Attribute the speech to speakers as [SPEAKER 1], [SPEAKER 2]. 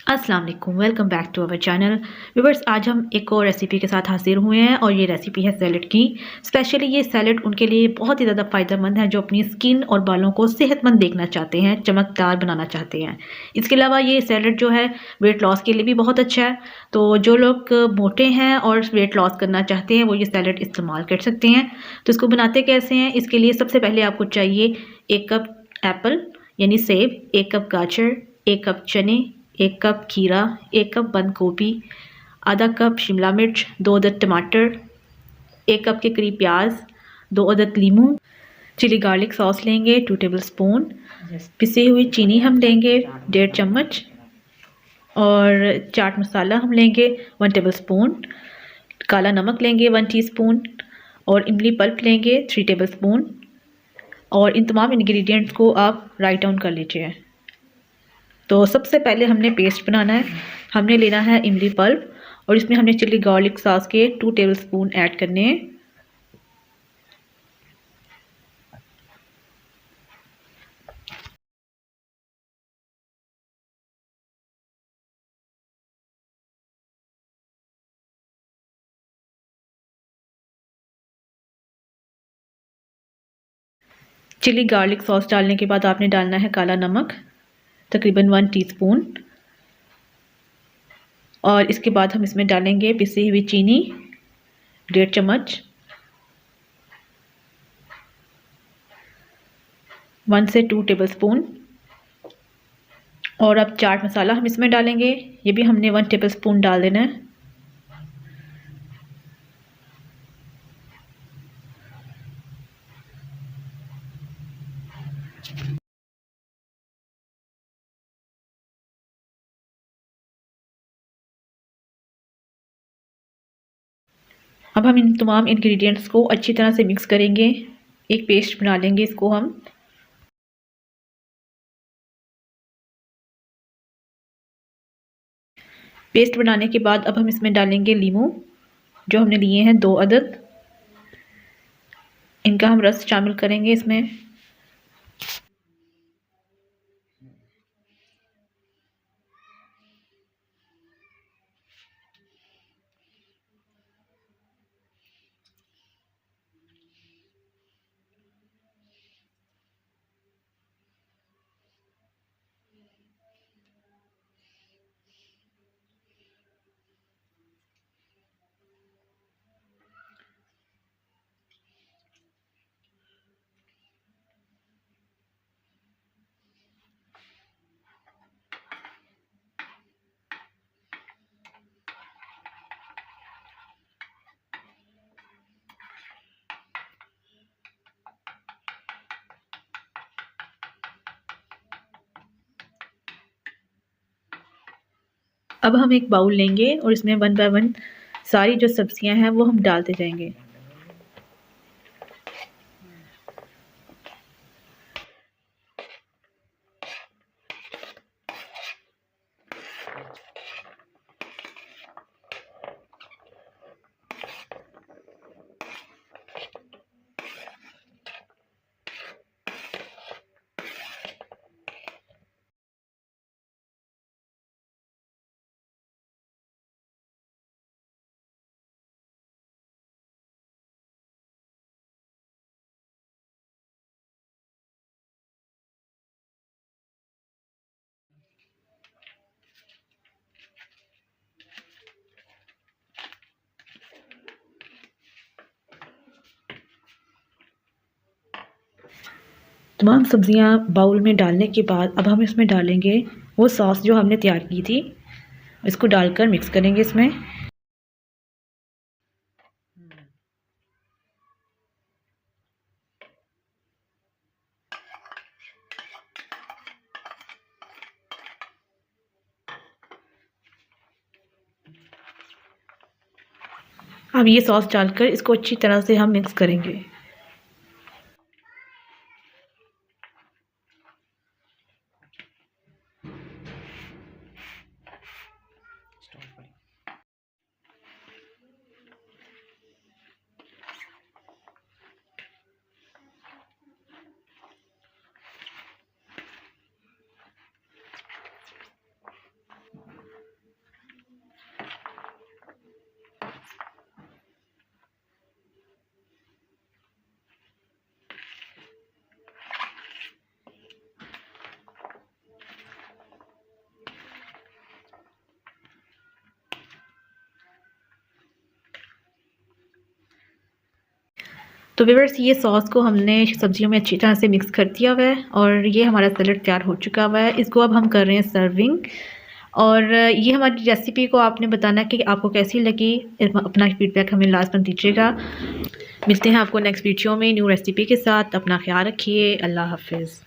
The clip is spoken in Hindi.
[SPEAKER 1] अस्सलाम वालेकुम, welcome back to our channel. Viewers, आज हम एक और रेसिपी के साथ हाजिर हुए हैं और ये रेसिपी है सैलड की। स्पेशली ये सैलड उनके लिए बहुत ही ज़्यादा फ़ायदेमंद है जो अपनी स्किन और बालों को सेहतमंद देखना चाहते हैं, चमकदार बनाना चाहते हैं। इसके अलावा ये सैलड जो है वेट लॉस के लिए भी बहुत अच्छा है। तो जो लोग मोटे हैं और वेट लॉस करना चाहते हैं वो ये सैलड इस्तेमाल कर सकते हैं। तो इसको बनाते कैसे हैं? इसके लिए सबसे पहले आपको चाहिए 1 कप एप्पल यानी सेब, 1 कप गाजर, 1 कप चने, 1 कप खीरा, 1 कप बंद गोभी, आधा कप शिमला मिर्च, 2 अदद टमाटर, 1 कप के करीब प्याज, 2 अदद लीमू, चिली गार्लिक सॉस लेंगे 2 टेबल स्पून, पिसी हुई चीनी हम लेंगे 1.5 चम्मच और चाट मसाला हम लेंगे 1 टेबल स्पून, काला नमक लेंगे 1 टीस्पून और इमली पल्प लेंगे 3 टेबल स्पून। और इन तमाम इंग्रेडिएंट्स को आप राइट डाउन कर लीजिए। तो सबसे पहले हमने पेस्ट बनाना है। हमने लेना है इमली पल्प और इसमें हमने चिली गार्लिक सॉस के 2 टेबलस्पून ऐड करने हैं। चिली गार्लिक सॉस डालने के बाद आपने डालना है काला नमक तकरीबन 1 टीस्पून और इसके बाद हम इसमें डालेंगे पिसी हुई चीनी 1.5 चम्मच, 1 से 2 टेबलस्पून और अब चाट मसाला हम इसमें डालेंगे। ये भी हमने 1 टेबलस्पून डाल देना है। अब हम इन तमाम इंग्रेडिएंट्स को अच्छी तरह से मिक्स करेंगे, एक पेस्ट बना लेंगे इसको हम। पेस्ट बनाने के बाद अब हम इसमें डालेंगे लीमू जो हमने लिए हैं 2 अदद। इनका हम रस शामिल करेंगे इसमें। अब हम एक बाउल लेंगे और इसमें 1 बाय 1 सारी जो सब्जियां हैं वो हम डालते जाएंगे। तमाम सब्जियां बाउल में डालने के बाद अब हम इसमें डालेंगे वो सॉस जो हमने तैयार की थी। इसको डालकर मिक्स करेंगे इसमें। अब ये सॉस डालकर इसको अच्छी तरह से हम मिक्स करेंगे। तो व्यूअर्स ये सॉस को हमने सब्जियों में अच्छी तरह से मिक्स कर दिया हुआ है और ये हमारा सैलेड तैयार हो चुका हुआ है। इसको अब हम कर रहे हैं सर्विंग। और ये हमारी रेसिपी को आपने बताना कि आपको कैसी लगी, अपना फीडबैक हमें लास्ट में दीजिएगा। मिलते हैं आपको नेक्स्ट वीडियो में न्यू रेसिपी के साथ। अपना ख्याल रखिए। अल्लाह हाफिज़।